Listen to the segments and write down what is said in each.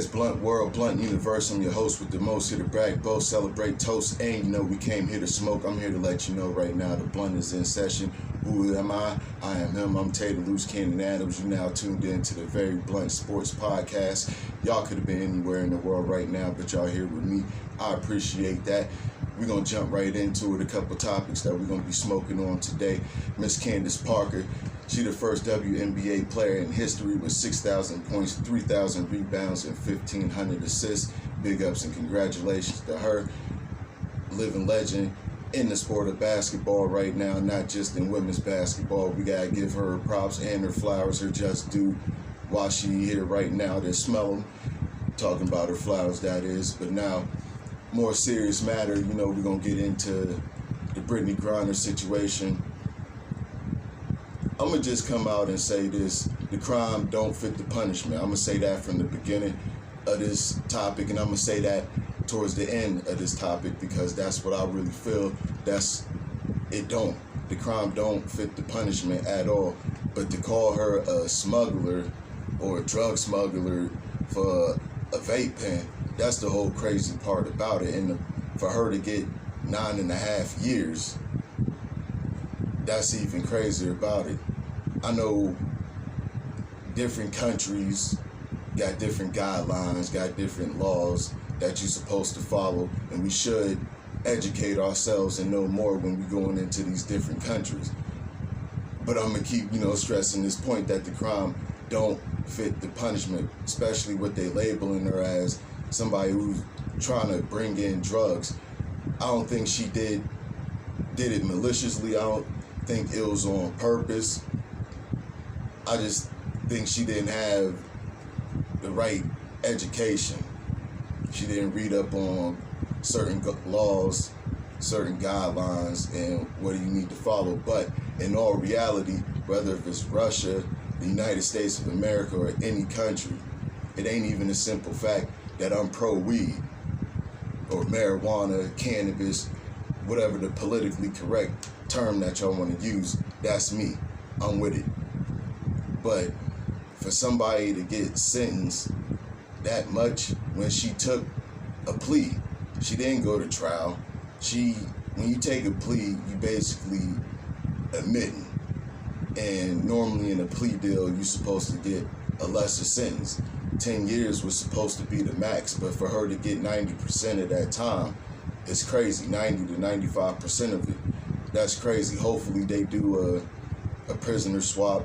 It's Blunt World, Blunt Universe. I'm your host with the most, here to brag, boast, celebrate, toast, and you know we came here to smoke. I'm here to let you know right now the blunt is in session. Who am I? I am him. I'm Tate, Loose Cannon Adams. You now tuned in to the Very Blunt Sports Podcast. Y'all could have been anywhere in the world right now, but y'all here with me. I appreciate that. We're going to jump right into it. A couple topics that we're going to be smoking on today. Miss Candace Parker. She the first WNBA player in history with 6,000 points, 3,000 rebounds, and 1,500 assists. Big ups and congratulations to her. Living legend in the sport of basketball right now, not just in women's basketball. We got to give her props and her flowers, her just due. While she here right now, they smell them. Talking about her flowers, that is. But now, more serious matter, you know, we're going to get into the Brittany Griner situation. I'm going to just come out and say this. The crime don't fit the punishment. I'm going to say that from the beginning of this topic, and I'm going to say that towards the end of this topic because that's what I really feel. It don't. The crime don't fit the punishment at all. But to call her a smuggler or a drug smuggler for a vape pen, that's the whole crazy part about it. And for her to get 9.5 years, that's even crazier about it. I know different countries got different guidelines, got different laws that you're supposed to follow, and we should educate ourselves and know more when we're going into these different countries. But I'm going to keep, stressing this point that the crime don't fit the punishment, especially what they labeling her as somebody who's trying to bring in drugs. I don't think she did it maliciously. I don't think it was on purpose. I just think she didn't have the right education. She didn't read up on certain laws, certain guidelines, and what do you need to follow. But in all reality, whether if it's Russia, the United States of America, or any country, it ain't even a simple fact that I'm pro-weed or marijuana, cannabis, whatever the politically correct term that y'all want to use. That's me. I'm with it. But for somebody to get sentenced that much when she took a plea, she didn't go to trial. When you take a plea, you basically admitting. And normally in a plea deal, you're supposed to get a lesser sentence. 10 years was supposed to be the max, but for her to get 90% of that time, it's crazy. 90 to 95% of it. That's crazy. Hopefully they do a prisoner swap,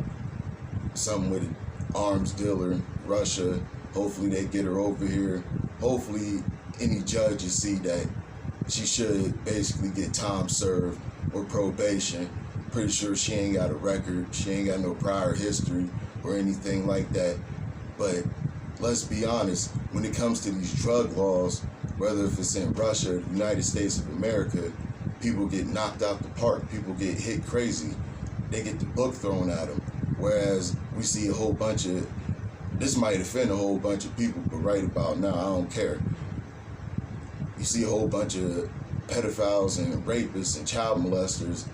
something with an arms dealer, Russia. Hopefully they get her over here. Hopefully any judges see that she should basically get time served or probation. Pretty sure she ain't got a record. She ain't got no prior history or anything like that. But let's be honest, when it comes to these drug laws, whether if it's in Russia or the United States of America, people get knocked out the park. People get hit crazy. They get the book thrown at them. Whereas we see a whole bunch of, this might offend a whole bunch of people, but right about now, I don't care. You see a whole bunch of pedophiles and rapists and child molesters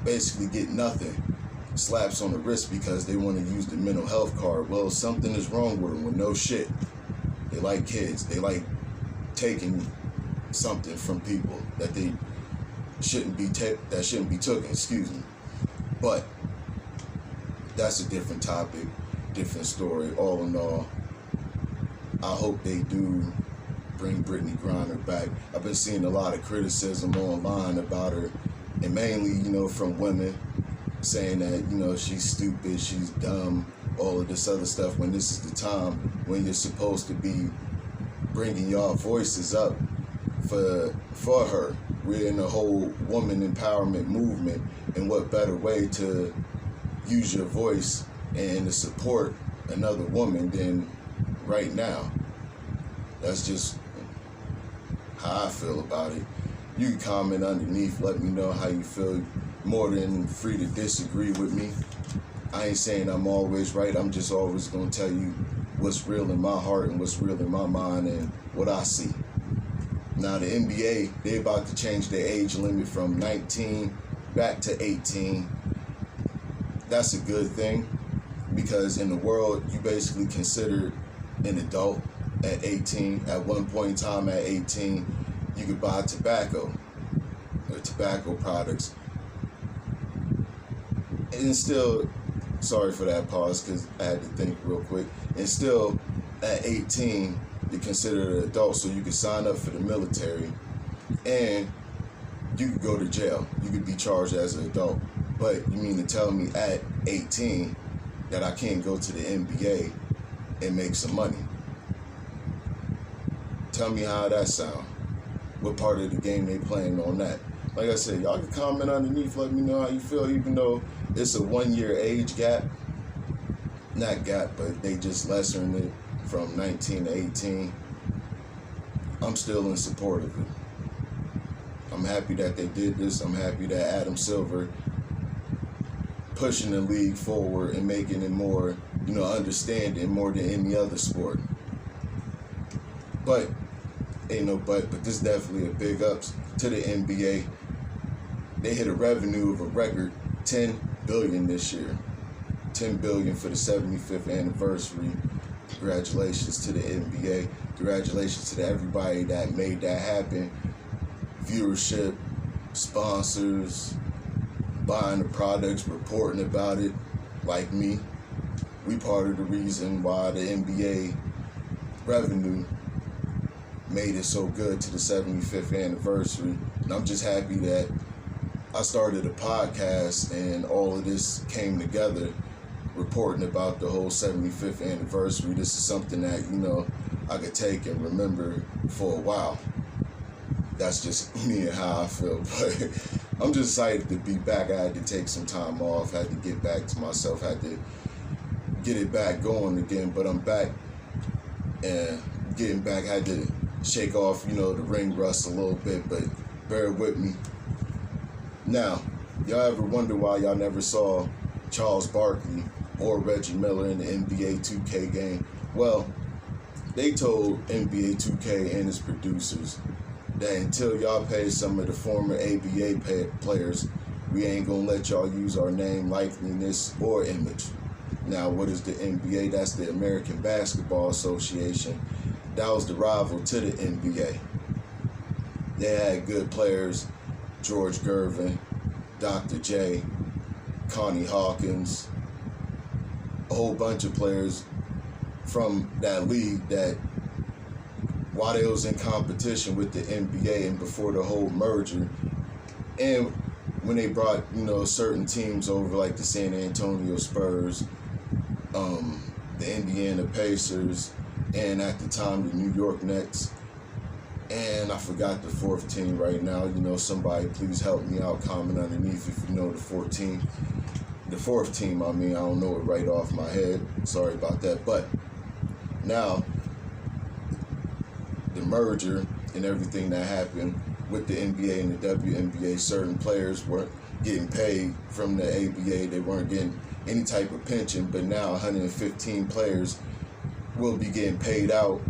basically get nothing. Slaps on the wrist because they want to use the mental health card. Well, something is wrong with them with no shit. They like kids. They like taking something from people that they shouldn't be taken, excuse me. But that's a different topic, different story. All in all, I hope they do bring Brittany Griner back. I've been seeing a lot of criticism online about her, and mainly, from women saying that, she's stupid, she's dumb, all of this other stuff, when this is the time when you're supposed to be bringing y'all voices up for her. We're in the whole woman empowerment movement, and what better way to use your voice and to support another woman than right now. That's just how I feel about it. You can comment underneath, let me know how you feel. More than free to disagree with me. I ain't saying I'm always right. I'm just always going to tell you what's real in my heart and what's real in my mind and what I see. Now the NBA, they about to change their age limit from 19 back to 18. That's a good thing because in the world, you basically considered an adult at 18. At one point in time, at 18, you could buy tobacco or tobacco products. And still, sorry for that pause because I had to think real quick. And still, at 18, you're considered an adult, so you can sign up for the military and you could go to jail. You could be charged as an adult. But you mean to tell me at 18 that I can't go to the NBA and make some money? Tell me how that sound. What part of the game they playing on that? Like I said, y'all can comment underneath, let me know how you feel, even though it's a 1 year age gap. Not gap, but they just lessened it from 19 to 18. I'm still in support of it. I'm happy that they did this. I'm happy that Adam Silver pushing the league forward and making it more, understanding more than any other sport. But, ain't no but this is definitely a big ups to the NBA. They hit a revenue of a record $10 billion this year. $10 billion for the 75th anniversary. Congratulations to the NBA. Congratulations to everybody that made that happen. Viewership, sponsors, buying the products, reporting about it, like me. We part of the reason why the NBA revenue made it so good to the 75th anniversary. And I'm just happy that I started a podcast and all of this came together, reporting about the whole 75th anniversary. This is something that, I could take and remember for a while. That's just me and how I feel. But I'm just excited to be back. I had to take some time off, had to get back to myself, had to get it back going again. But I'm back and getting back. Had to shake off, the ring rust a little bit, but bear with me. Now, y'all ever wonder why y'all never saw Charles Barkley or Reggie Miller in the NBA 2K game? Well, they told NBA 2K and its producers that until y'all pay some of the former ABA players, we ain't gonna let y'all use our name, likeness, or image. Now, what is the NBA? That's the American Basketball Association. That was the rival to the NBA. They had good players, George Gervin, Dr. J, Connie Hawkins, a whole bunch of players from that league that while they was in competition with the NBA and before the whole merger, and when they brought, certain teams over like the San Antonio Spurs, the Indiana Pacers, and at the time the New York Nets, and I forgot the fourth team right now. Somebody please help me out, comment underneath if you know the fourth team. The fourth team, I don't know it right off my head. Sorry about that. But now, the merger and everything that happened with the NBA and the WNBA, certain players weren't getting paid from the ABA. They weren't getting any type of pension, but now 115 players will be getting paid out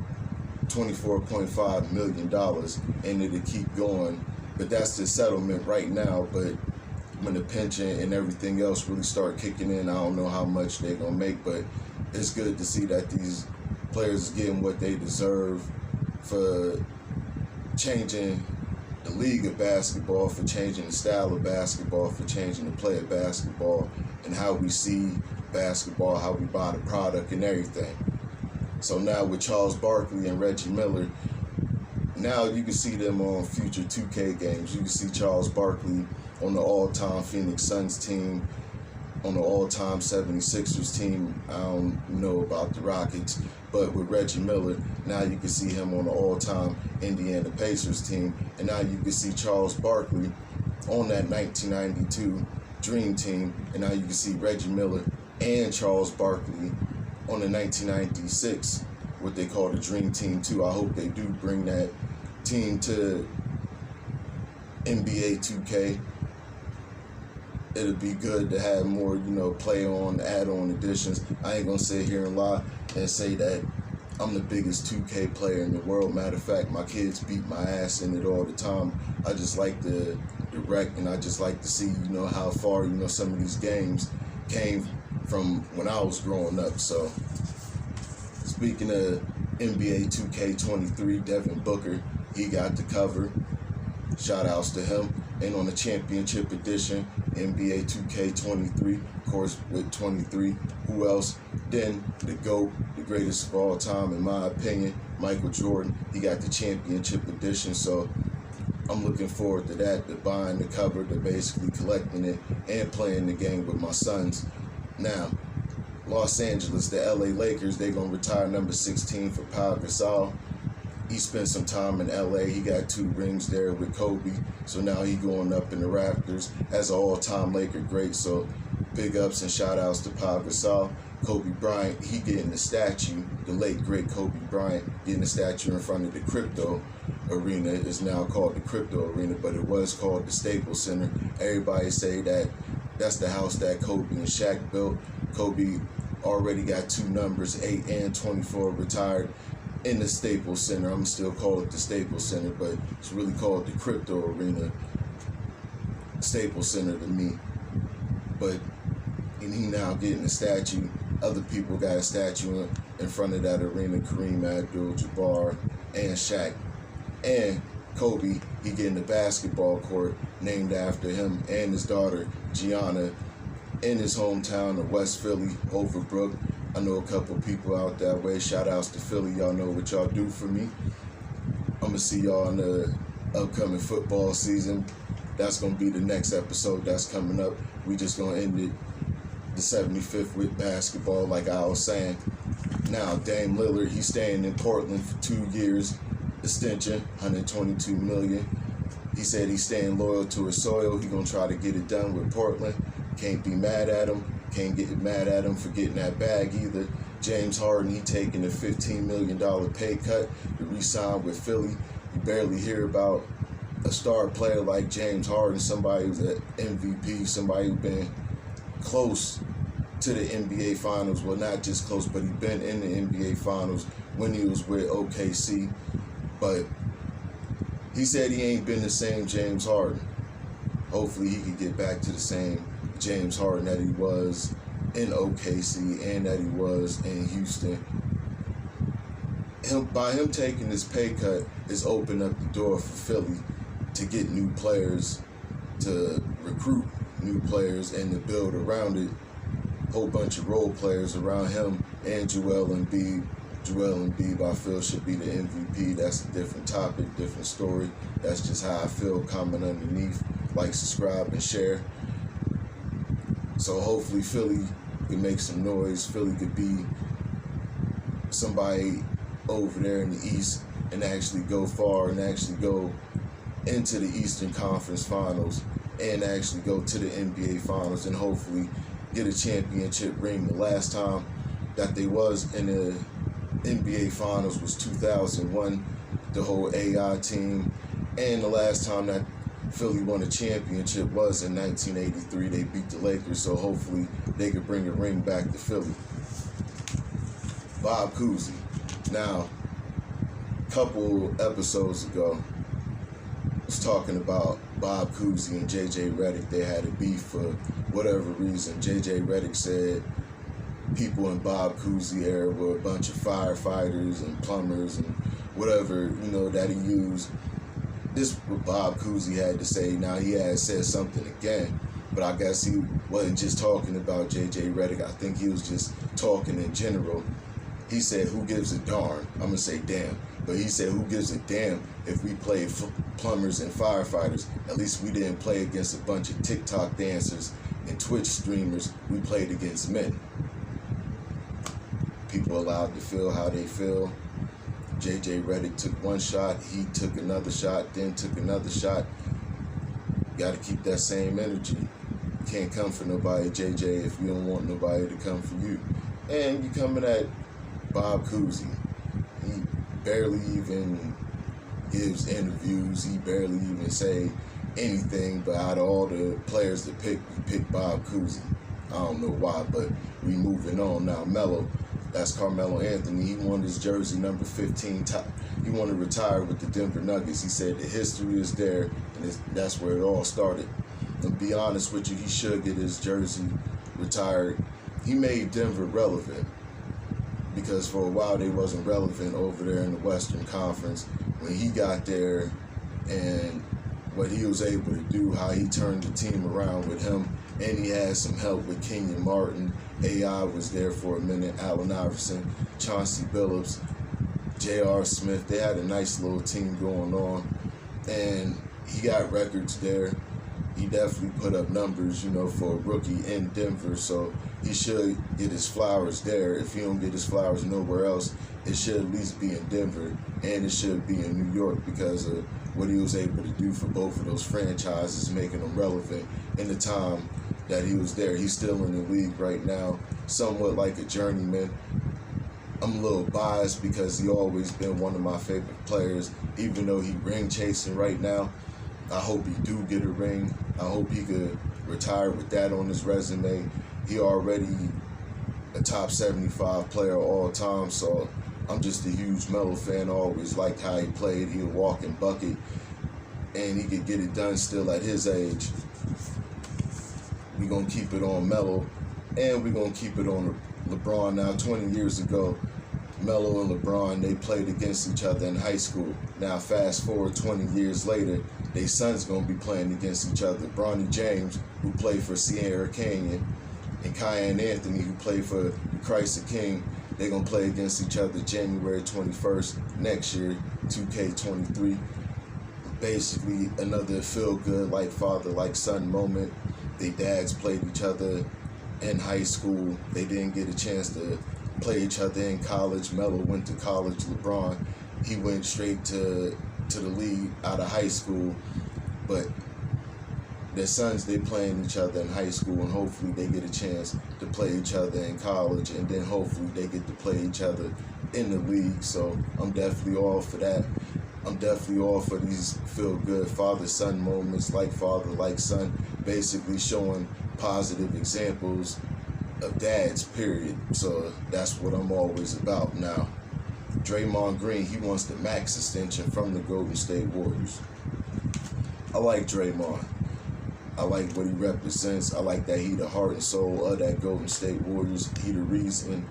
$24.5 million, and it'll keep going. But that's the settlement right now. But when the pension and everything else really start kicking in, I don't know how much they're going to make, but it's good to see that these players are getting what they deserve for changing the league of basketball, for changing the style of basketball, for changing the play of basketball, and how we see basketball, how we buy the product and everything. So now with Charles Barkley and Reggie Miller, now you can see them on future 2K games. You can see Charles Barkley on the all-time Phoenix Suns team, on the all-time 76ers team. I don't know about the Rockets, but with Reggie Miller, now you can see him on the all-time Indiana Pacers team. And now you can see Charles Barkley on that 1992 Dream Team. And now you can see Reggie Miller and Charles Barkley on the 1996, what they call the Dream Team 2. I hope they do bring that team to NBA 2K. It'll be good to have more, play on, add on additions. I ain't gonna sit here and lie and say that I'm the biggest 2K player in the world. Matter of fact, my kids beat my ass in it all the time. I just like to direct, and I just like to see, how far, some of these games came from when I was growing up. So, speaking of NBA 2K23, Devin Booker, he got the cover. Shout outs to him. And on the championship edition, NBA 2K23, of course, with 23. Who else? Then the GOAT, the greatest of all time, in my opinion, Michael Jordan. He got the championship edition. So I'm looking forward to that, to buying the cover, to basically collecting it and playing the game with my sons. Now, Los Angeles, the LA Lakers, they're going to retire number 16 for Pau Gasol. He spent some time in LA. He got 2 rings there with Kobe. So now he going up in the rafters as an all-time Laker great. So big ups and shout outs to Pau Gasol. Kobe Bryant, he getting the statue. The late great Kobe Bryant getting the statue in front of the Crypto Arena. It's now called the Crypto Arena, but it was called the Staples Center. Everybody say that that's the house that Kobe and Shaq built. Kobe already got 2 numbers, 8 and 24, retired in the Staples Center. I'm still call it the Staples Center, but it's really called the Crypto Arena. Staples Center to me. But and he now getting a statue. Other people got a statue in front of that arena. Kareem Abdul-Jabbar and Shaq. And Kobe, he getting the basketball court named after him and his daughter Gianna in his hometown of West Philly, Overbrook. I know a couple people out that way. Shout outs to Philly. Y'all know what y'all do for me. I'm going to see y'all in the upcoming football season. That's going to be the next episode that's coming up. We just going to end it, the 75th, with basketball, like I was saying. Now, Dame Lillard, he's staying in Portland for 2 years. Extension, $122 million. He said he's staying loyal to his soil. He's going to try to get it done with Portland. Can't be mad at him. Can't get mad at him for getting that bag either. James Harden, he taking a $15 million pay cut to re-sign with Philly. You barely hear about a star player like James Harden, somebody who's an MVP, somebody who's been close to the NBA Finals. Well, not just close, but he's been in the NBA Finals when he was with OKC. But he said he ain't been the same James Harden. Hopefully he can get back to the same James Harden that he was in OKC and that he was in Houston. By him taking this pay cut, it's opened up the door for Philly to get new players, to recruit new players, and to build around it a whole bunch of role players around him and Joel Embiid. Joel Embiid, I feel, should be the MVP. That's a different topic, different story. That's just how I feel. Comment underneath, like, subscribe, and share. So hopefully Philly can make some noise. Philly could be somebody over there in the East and actually go far and actually go into the Eastern Conference Finals and actually go to the NBA Finals and hopefully get a championship ring. The last time that they was in the NBA Finals was 2001, the whole AI team. And the last time that Philly won a championship was in 1983. They beat the Lakers, so hopefully they could bring a ring back to Philly. Bob Cousy. Now, a couple episodes ago, I was talking about Bob Cousy and JJ Redick. They had a beef for whatever reason. JJ Redick said people in Bob Cousy era were a bunch of firefighters and plumbers and whatever, that he used. This is what Bob Cousy had to say. Now, he had said something again, but I guess he wasn't just talking about JJ Redick. I think he was just talking in general. He said, who gives a darn? I'm going to say damn. But he said, who gives a damn if we play plumbers and firefighters? At least we didn't play against a bunch of TikTok dancers and Twitch streamers. We played against men. People allowed to feel how they feel. JJ Redick took one shot, he took another shot, then took another shot. You got to keep that same energy. You can't come for nobody, JJ, if you don't want nobody to come for you. And you coming at Bob Cousy. He barely even gives interviews. He barely even say anything. But out of all the players to pick, you pick Bob Cousy. I don't know why, but we moving on now. Mello. That's Carmelo Anthony. He won his jersey number 15. He wanted to retire with the Denver Nuggets. He said the history is there, and that's where it all started. And to be honest with you, he should get his jersey retired. He made Denver relevant because for a while they wasn't relevant over there in the Western Conference. When he got there and what he was able to do, how he turned the team around with him, and he had some help with Kenyon Martin. AI was there for a minute, Allen Iverson, Chauncey Billups, J.R. Smith. They had a nice little team going on, and he got records there. He definitely put up numbers, for a rookie in Denver, so he should get his flowers there. If he don't get his flowers nowhere else, it should at least be in Denver, and it should be in New York because of what he was able to do for both of those franchises, making them relevant in the time that he was there. He's still in the league right now, somewhat like a journeyman. I'm a little biased because he always been one of my favorite players, even though he ring chasing right now. I hope he do get a ring. I hope he could retire with that on his resume. He already a top 75 player all time, so I'm just a huge Mello fan. I always liked how he played. He would walk and bucket, and he could get it done still at his age. We're going to keep it on Mello, and we're going to keep it on LeBron. Now, 20 years ago, Mello and LeBron, they played against each other in high school. Now, fast forward 20 years later, their sons going to be playing against each other. Bronny James, who played for Sierra Canyon, and Carmelo Anthony, who played for Christ the King, they're going to play against each other January 21st next year, 2K23. Basically, another feel-good, like father, like son moment. Their dads played each other in high school. They didn't get a chance to play each other in college. Mello went to college. LeBron, he went straight to the league out of high school. But their sons, they playing each other in high school, and hopefully they get a chance to play each other in college, and then hopefully they get to play each other in the league. So I'm definitely all for that. I'm definitely all for these feel-good father-son moments, like father, like son, basically showing positive examples of dads, period. So that's what I'm always about. Now, Draymond Green, he wants the max extension from the Golden State Warriors. I like Draymond. I like what he represents. I like that he the heart and soul of that Golden State Warriors. He the reason,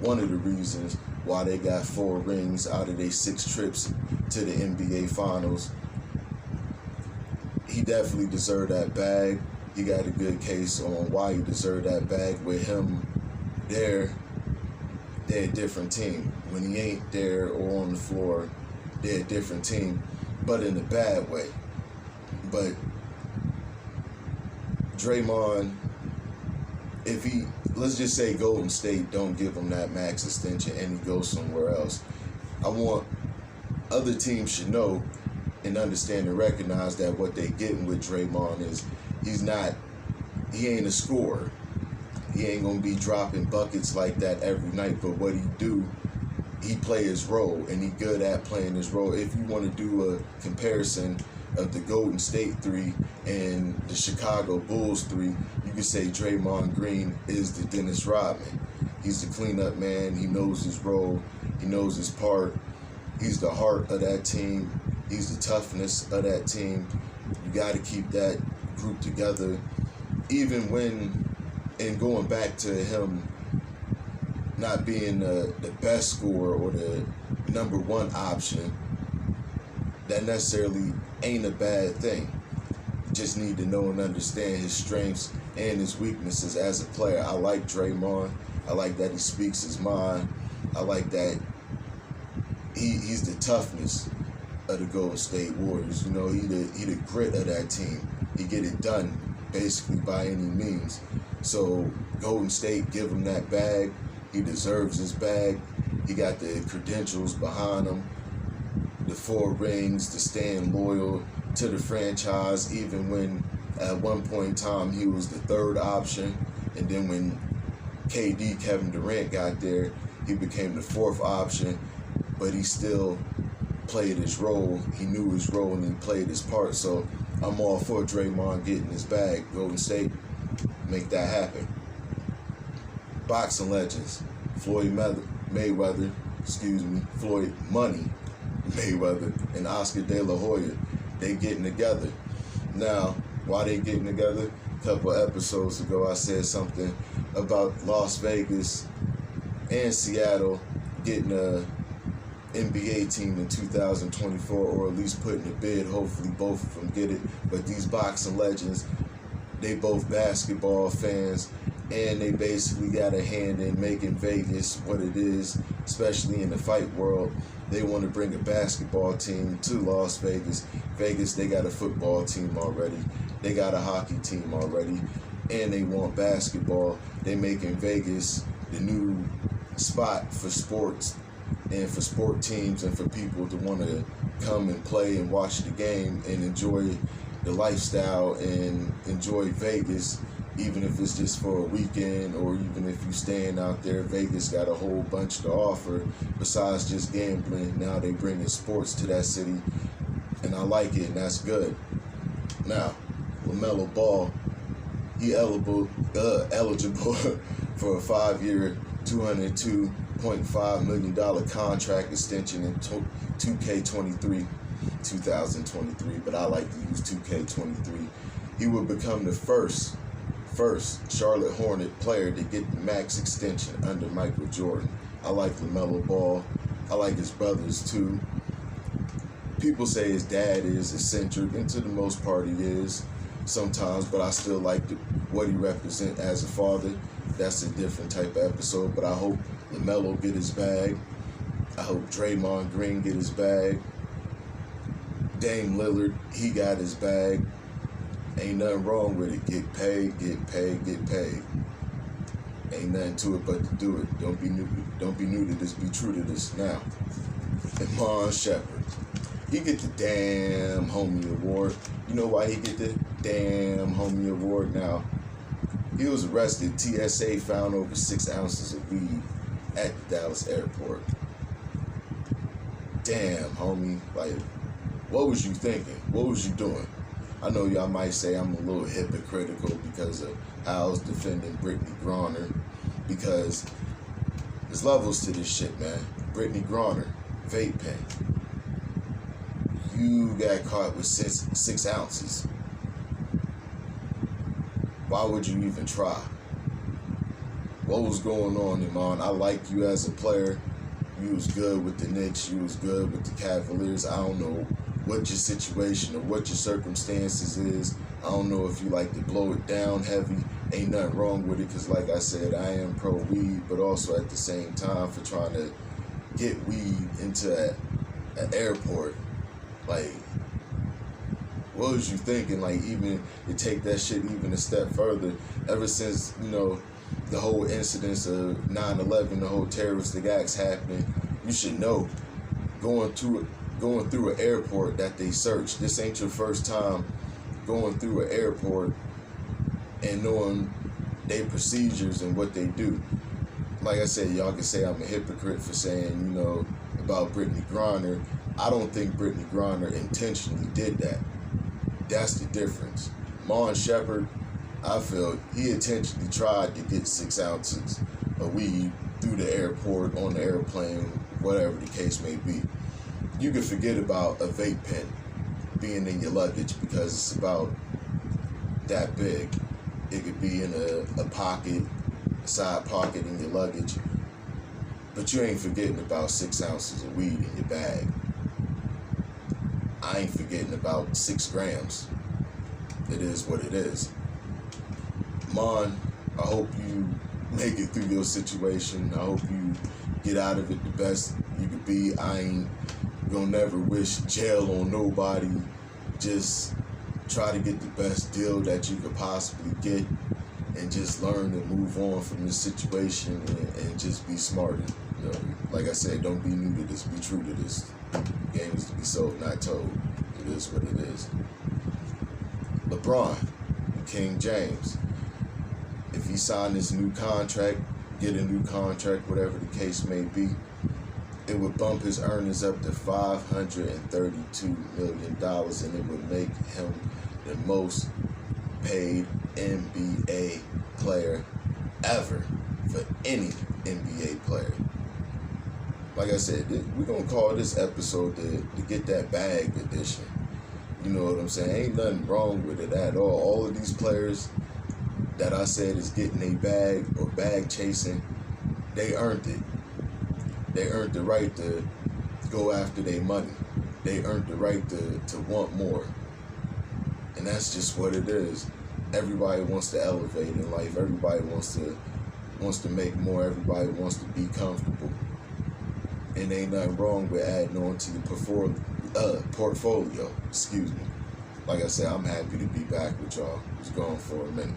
one of the reasons why they got 4 rings out of their 6 trips to the NBA Finals. He definitely deserved that bag. He got a good case on why he deserved that bag. With him there, they're a different team. When he ain't there or on the floor, they're a different team, but in a bad way. But Draymond, if he, let's just say Golden State don't give him that max extension and he goes somewhere else, I want other teams should know and understand and recognize that what they getting with Draymond is he ain't a scorer. He ain't gonna be dropping buckets like that every night, but what he do, he play his role, and he good at playing his role. If you want to do a comparison of the Golden State 3 and the Chicago Bulls 3, you could say Draymond Green is the Dennis Rodman. He's the cleanup man. He knows his role. He knows his part. He's the heart of that team. He's the toughness of that team. You got to keep that group together. Even when, and going back to him not being the best scorer or the number one option, that necessarily ain't a bad thing. You just need to know and understand his strengths and his weaknesses as a player. I like Draymond. I like that he speaks his mind. I like that he's the toughness of the Golden State Warriors. He the grit of that team. He get it done basically by any means. So Golden State, give him that bag. He deserves his bag. He got the credentials behind him, the 4 rings, to staying loyal to the franchise, even when at one point in time he was the 3rd option, and then when KD, Kevin Durant, got there, he became the 4th option, but he still played his role. He knew his role and he played his part. So I'm all for Draymond getting his bag. Golden State, make that happen. Boxing legends, Floyd Money Mayweather and Oscar De La Hoya, they getting together. Now, why they getting together? A couple episodes ago, I said something about Las Vegas and Seattle getting a NBA team in 2024, or at least putting a bid. Hopefully both of them get it. But these boxing legends, they both basketball fans, and they basically got a hand in making Vegas what it is, especially in the fight world. They want to bring a basketball team to Las Vegas. Vegas, they got a football team already. They got a hockey team already. And they want basketball. They making Vegas the new spot for sports and for sport teams and for people to want to come and play and watch the game and enjoy the lifestyle and enjoy Vegas, even if it's just for a weekend or even if you staying out there. Vegas got a whole bunch to offer besides just gambling. Now they bringing sports to that city, and I like it, and that's good. Now, LaMelo Ball, he eligible for a 5-year, $202.5 million contract extension in 2K23, 2023, but I like to use 2K23. He will become the first Charlotte Hornet player to get the max extension under Michael Jordan. I like LaMelo Ball. I like his brothers too. People say his dad is eccentric, and to the most part he is sometimes, but I still like what he represents as a father. That's a different type of episode, but I hope LaMelo get his bag. I hope Draymond Green get his bag. Dame Lillard, he got his bag. Ain't nothing wrong with it. Get paid, get paid, get paid. Ain't nothing to it but to do it. Don't be new to this. Be true to this. Now, Iman Shepherd, he get the damn homie award. You know why he get the damn homie award? Now, he was arrested. TSA found over 6 ounces of weed at the Dallas airport. Damn, homie. Like, what was you thinking? What was you doing? I know y'all might say I'm a little hypocritical because of how I was defending Brittany Griner, because there's levels to this shit, man. Brittany Griner, vape pen. You got caught with 6 ounces. Why would you even try? What was going on, Iman? I like you as a player. You was good with the Knicks. You was good with the Cavaliers. I don't know what your situation or what your circumstances is. I don't know if you like to blow it down heavy. Ain't nothing wrong with it, because like I said, I am pro weed, but also at the same time for trying to get weed into an airport. Like, what was you thinking? Like, even to take that shit even a step further, ever since, you know, the whole incidents of 9/11, the whole terroristic acts happening, you should know, going through an airport that they searched. This ain't your first time going through an airport and knowing their procedures and what they do. Like I said, y'all can say I'm a hypocrite for saying, you know, about Brittany Griner. I don't think Brittany Griner intentionally did that. That's the difference. Iman Shepherd, I feel he intentionally tried to get 6 ounces of weed through the airport, on the airplane, whatever the case may be. You can forget about a vape pen being in your luggage because it's about that big. It could be in a pocket, a side pocket in your luggage. But you ain't forgetting about 6 ounces of weed in your bag. I ain't forgetting about 6 grams. It is what it is. Mon, I hope you make it through your situation. I hope you get out of it the best you could be. I ain't gonna never wish jail on nobody. Just try to get the best deal that you could possibly get and just learn to move on from this situation and just be smarter. You know, like I said, don't be new to this, be true to this. The game is to be sold, not told. It is what it is. LeBron, King James, if he signed this new contract, get a new contract, whatever the case may be, it would bump his earnings up to $532 million, and it would make him the most paid NBA player ever for any NBA player. Like I said, we're going to call this episode the Get That Bag edition. You know what I'm saying? Ain't nothing wrong with it at all. All of these players that I said is getting a bag or bag chasing, They earned it. They earned the right to go after their money. They earned the right to want more. And that's just what it is. Everybody wants to elevate in life. Everybody wants to make more. Everybody wants to be comfortable. And ain't nothing wrong with adding on to your portfolio. Excuse me. Like I said, I'm happy to be back with y'all. I was gone for a minute.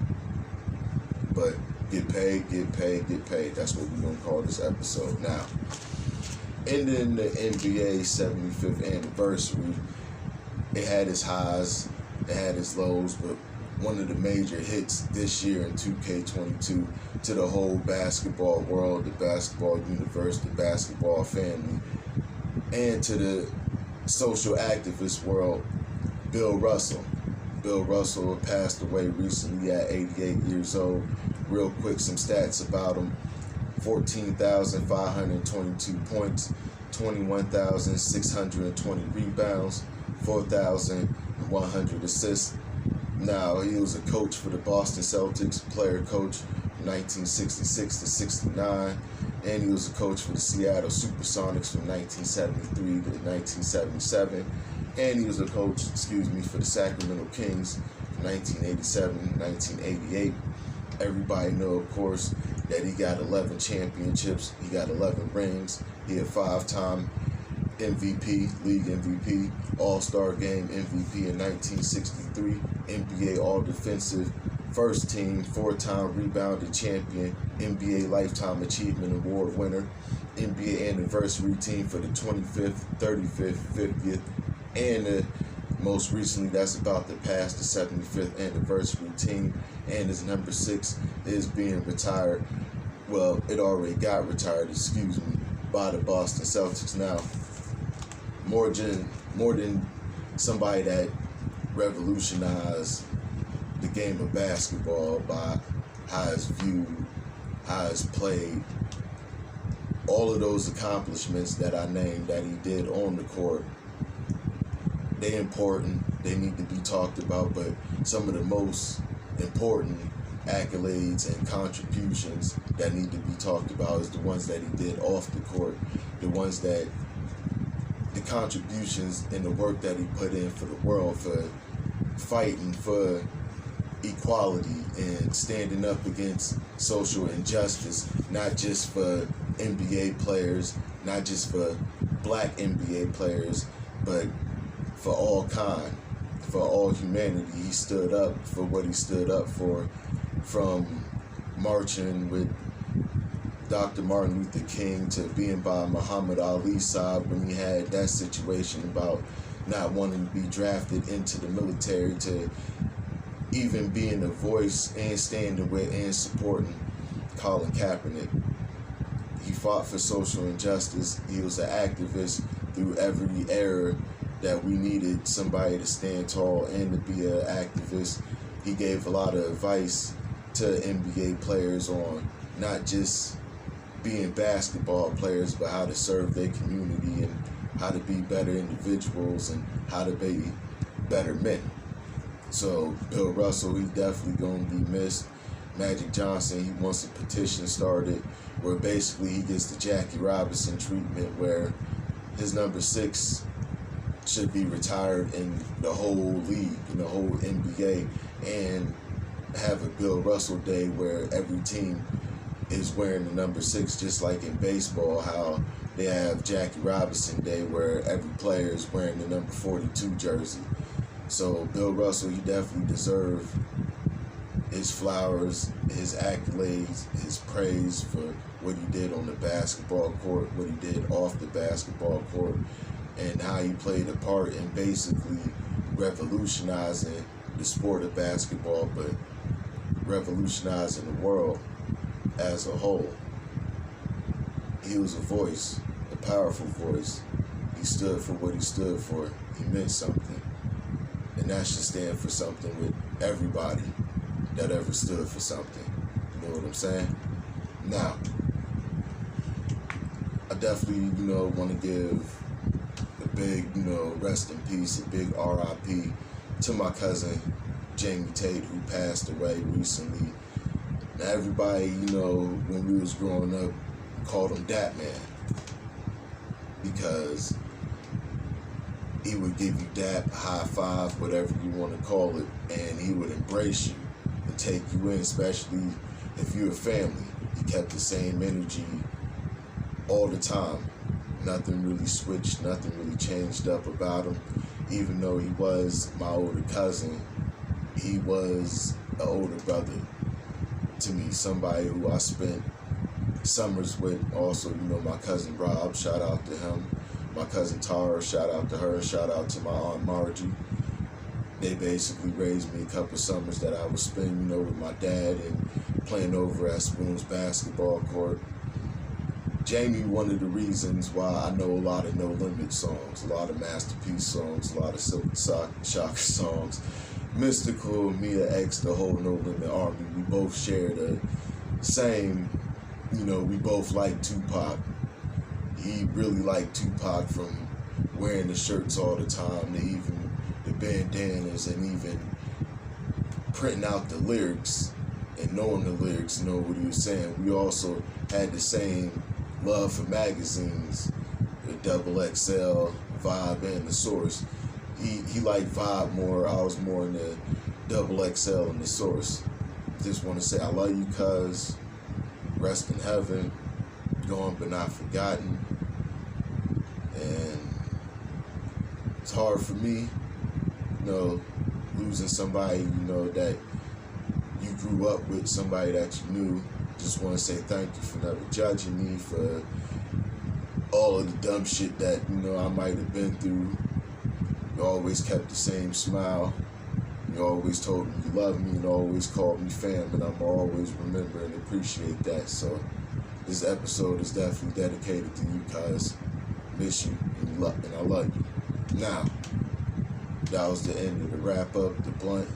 But get paid, get paid, get paid. That's what we're going to call this episode now. Ending the NBA 75th anniversary, it had its highs, it had its lows, but one of the major hits this year in 2K22 to the whole basketball world, the basketball universe, the basketball family, and to the social activist world, Bill Russell. Bill Russell passed away recently at 88 years old. Real quick, some stats about him. 14,522 points, 21,620 rebounds, 4,100 assists. Now, he was a coach for the Boston Celtics, player coach from 1966 to 69, and he was a coach for the Seattle Supersonics from 1973 to 1977, and he was a coach, for the Sacramento Kings from 1987 to 1988. Everybody know, of course, that he got 11 championships, he got 11 rings, he had 5-time MVP, league MVP, All-Star Game MVP in 1963, NBA All-Defensive First Team, 4-time rebounding champion, NBA Lifetime Achievement Award winner, NBA Anniversary Team for the 25th, 35th, 50th, and most recently, that's about to pass the 75th anniversary team, and his number 6 is being retired. Well, it already got retired, by the Boston Celtics. Now, more than somebody that revolutionized the game of basketball by how it's viewed, how it's played, all of those accomplishments that I named that he did on the court, they're important, they need to be talked about, but some of the most important accolades and contributions that need to be talked about is the ones that he did off the court, the contributions and the work that he put in for the world, for fighting for equality and standing up against social injustice, not just for NBA players, not just for black NBA players, but for all kind, for all humanity. He stood up for what he stood up for, from marching with Dr. Martin Luther King to being by Muhammad Ali's side when he had that situation about not wanting to be drafted into the military, to even being a voice and standing with and supporting Colin Kaepernick. He fought for social injustice. He was an activist through every era that we needed somebody to stand tall and to be an activist. He gave a lot of advice to NBA players on not just being basketball players, but how to serve their community and how to be better individuals and how to be better men. So Bill Russell, he's definitely going to be missed. Magic Johnson, he wants a petition started where basically he gets the Jackie Robinson treatment, where his number 6 should be retired in the whole league, in the whole NBA, and have a Bill Russell Day where every team is wearing the number 6, just like in baseball, how they have Jackie Robinson Day where every player is wearing the number 42 jersey. So Bill Russell, he definitely deserves his flowers, his accolades, his praise for what he did on the basketball court, what he did off the basketball court, and how he played a part in basically revolutionizing the sport of basketball, but revolutionizing the world as a whole. He was a voice, a powerful voice. He stood for what he stood for. He meant something. And that should stand for something with everybody that ever stood for something. You know what I'm saying? Now, I definitely, want to give a big, rest in peace, a big RIP to my cousin, Jamie Tate, who passed away recently. Now, everybody, when we was growing up, called him Dat Man, because he would give you dap, high five, whatever you want to call it, and he would embrace you and take you in, especially if you're a family. He kept the same energy all the time. Nothing really switched, nothing really changed up about him. Even though he was my older cousin, he was an older brother to me, somebody who I spent summers with. Also, my cousin Rob, shout out to him. My cousin Tara, shout out to her. Shout out to my Aunt Margie. They basically raised me a couple summers that I would spend, with my dad and playing over at Spoon's basketball court. Jamie, one of the reasons why I know a lot of No Limit songs, a lot of Masterpiece songs, a lot of Silk Shocker songs. Mystical, Mia X, the whole No Limit army, we both share the same, we both like Tupac. He really liked Tupac, from wearing the shirts all the time to even the bandanas and even printing out the lyrics and knowing the lyrics, what he was saying. We also had the same love for magazines, the XXL, Vibe, and The Source. He liked Vibe more. I was more in the XXL and The Source. Just want to say I love you, cuz. Rest in heaven. Gone but not forgotten. And it's hard for me, losing somebody, that you grew up with, somebody that you knew. Just want to say thank you for never judging me, for all of the dumb shit that, I might have been through. You always kept the same smile. You always told me you loved me and always called me fam, and I'm always remember and appreciate that. So this episode is definitely dedicated to you, cuz. Miss you and I love you. Now, that was the end of the wrap up. The blunt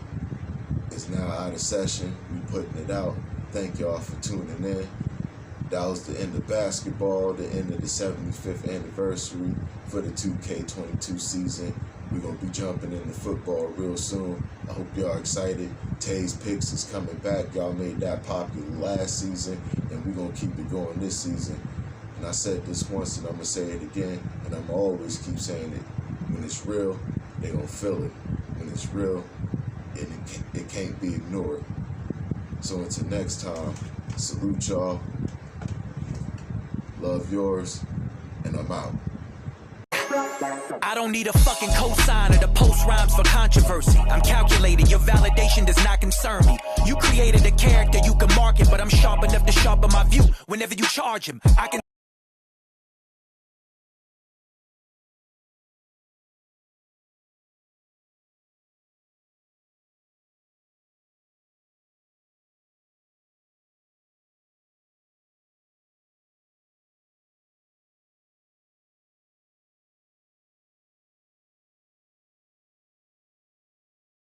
is now out of session. We putting it out. Thank y'all for tuning in. That was the end of basketball, the end of the 75th anniversary for the 2K22 season. We're going to be jumping into football real soon. I hope y'all excited. Tay's Picks is coming back. Y'all made that popular last season, and we're going to keep it going this season. And I said this once, and I'm going to say it again, and I'm always keep saying it. When it's real, they going to feel it. When it's real, it can't be ignored. So until next time, salute y'all. Love yours, and I'm out. I don't need a fucking cosigner to post rhymes for controversy. I'm calculated, your validation does not concern me. You created a character you can market, but I'm sharp enough to sharpen my view whenever you charge him. I can